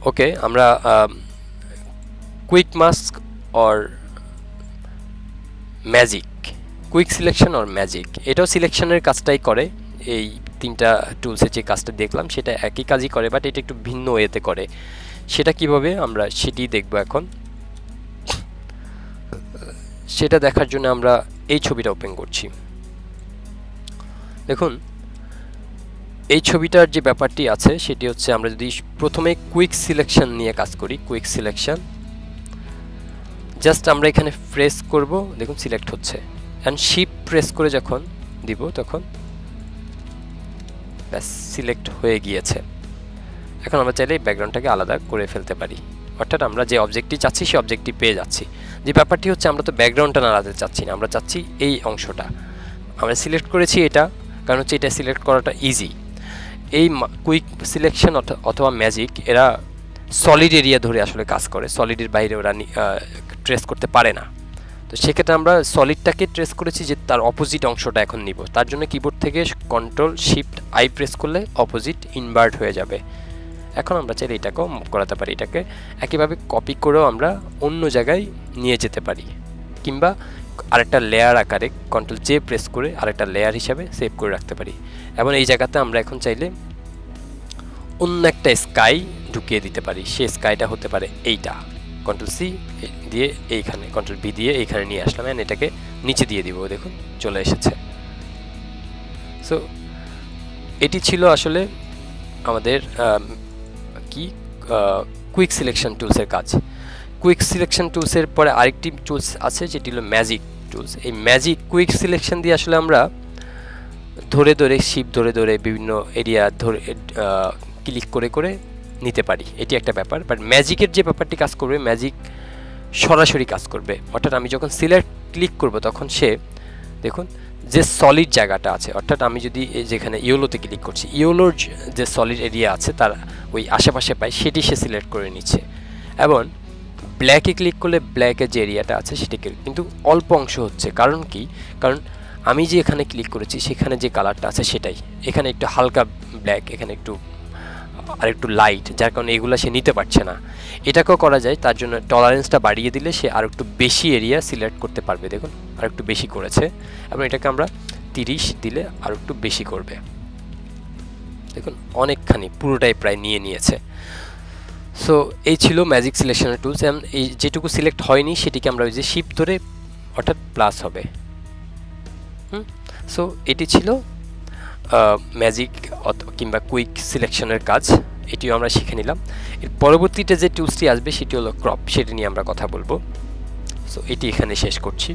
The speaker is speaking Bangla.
ওকে, আমরা quick mask or magic, quick selection or magic, এটাও সিলেকশনের কাজটাই করে। এই তিনটা টুলসের যে কাজটা দেখলাম সেটা একই কাজই করে, বাট এটা একটু ভিন্ন ওয়েতে করে। সেটা কিভাবে আমরা সেটি দেখব এখন। সেটা দেখার জন্য আমরা এই ছবিটা ওপেন করছি। দেখুন এই ছবিটার যে ব্যাপারটি আছে সেটি হচ্ছে, আমরা যদি প্রথমে কুইক সিলেকশন নিয়ে কাজ করি, কুইক সিলেকশন জাস্ট আমরা এখানে প্রেস করব, দেখুন সিলেক্ট হচ্ছে, অ্যান্ড শিফট প্রেস করে যখন দিব তখন ব্যাস সিলেক্ট হয়ে গিয়েছে। এখন আমরা চাইলে এই ব্যাকগ্রাউন্ডটাকে আলাদা করে ফেলতে পারি, অর্থাৎ আমরা যে অবজেক্টটি চাচ্ছি সেই অবজেক্টটি পেয়ে যাচ্ছি। যে ব্যাপারটি হচ্ছে, আমরা তো ব্যাকগ্রাউন্ডটা নাড়াতে চাচ্ছি না, আমরা চাচ্ছি এই অংশটা। আমরা সিলেক্ট করেছি এটা, কারণ হচ্ছে এটা সিলেক্ট করাটা ইজি। এই কুইক সিলেকশন অথবা ম্যাজিক এরা সলিড এরিয়া ধরে আসলে কাজ করে, সলিডের বাইরে ওরা ট্রেস করতে পারে না। তো সেক্ষেত্রে আমরা সলিডটাকে ট্রেস করেছি, যে তার অপোজিট অংশটা এখন নিব। তার জন্য কিবোর্ড থেকে কন্ট্রোল শিফট আই প্রেস করলে অপোজিট ইনভার্ট হয়ে যাবে। এখন আমরা চাইলে এটাকেও মুভ করাতে পারি, এটাকে একইভাবে কপি করেও আমরা অন্য জায়গায় নিয়ে যেতে পারি, কিংবা আরেকটা লেয়ার আকারে কন্ট্রোল জে প্রেস করে আরেকটা লেয়ার হিসাবে সেভ করে রাখতে পারি। এবং এই জায়গাতে আমরা এখন চাইলে অন্য একটা স্কাই ঢুকিয়ে দিতে পারি। সেই স্কাইটা হতে পারে এইটা, কন্ট্রোল সি দিয়ে এইখানে, কন্ট্রোল ভি দিয়ে এইখানে নিয়ে আসলাম, এন্ড এটাকে নিচে দিয়ে দিব, দেখুন চলে এসেছে। সো এটি ছিল আসলে আমাদের কি কুইক সিলেকশন টুলসের কাজ। কুইক সিলেকশন টুলসের পরে আরেকটি টুলস আছে যেটি হলো ম্যাজিক টুলস। এই ম্যাজিক কুইক সিলেকশন দিয়ে আসলে আমরা ধরে ধরে শিফট ধরে ধরে বিভিন্ন এরিয়া ধরে ক্লিক করে করে নিতে পারি, এটি একটা ব্যাপার। বাট ম্যাজিকের যে ব্যাপারটি কাজ করবে, ম্যাজিক সরাসরি কাজ করবে, অর্থাৎ আমি যখন সিলেক্ট ক্লিক করব তখন সে, দেখুন যে সলিড জায়গাটা আছে, অর্থাৎ আমি যদি যেখানে ইয়েলোতে ক্লিক করছি, ইয়েলোর যে সলিড এরিয়া আছে তার ওই আশেপাশে পাই, সেটি সে সিলেক্ট করে নিচ্ছে। এবং ব্ল্যাকে ক্লিক করলে ব্ল্যাকের যে এরিয়াটা আছে সেটিকে কিন্তু অল্প অংশ হচ্ছে। কারণ কি? কারণ আমি যে এখানে ক্লিক করেছি সেখানে যে কালারটা আছে সেটাই, এখানে একটু হালকা ব্ল্যাক, এখানে একটু আর একটু লাইট, যার কারণে এগুলো সে নিতে পারছে না। এটাকেও করা যায়, তার জন্য টলারেন্সটা বাড়িয়ে দিলে সে আর একটু বেশি এরিয়া সিলেক্ট করতে পারবে। দেখুন আর একটু বেশি করেছে, এবং এটাকে আমরা 30 দিলে আর একটু বেশি করবে। দেখুন অনেকখানি, পুরোটাই প্রায় নিয়ে নিয়েছে। সো এই ছিল ম্যাজিক সিলেকশনের টুলস। এবং এই যেটুকু সিলেক্ট হয়নি সেটিকে আমরা ওই যে শিফট ধরে, অর্থাৎ প্লাস হবে। সো এটি ছিল ম্যাজিক কিংবা কুইক সিলেকশনের কাজ, এটিও আমরা শিখে নিলাম। এর পরবর্তীতে যে টুলসটি আসবে সেটি হলো ক্রপ, সেটি নিয়ে আমরা কথা বলবো। সো এটি এখানে শেষ করছি।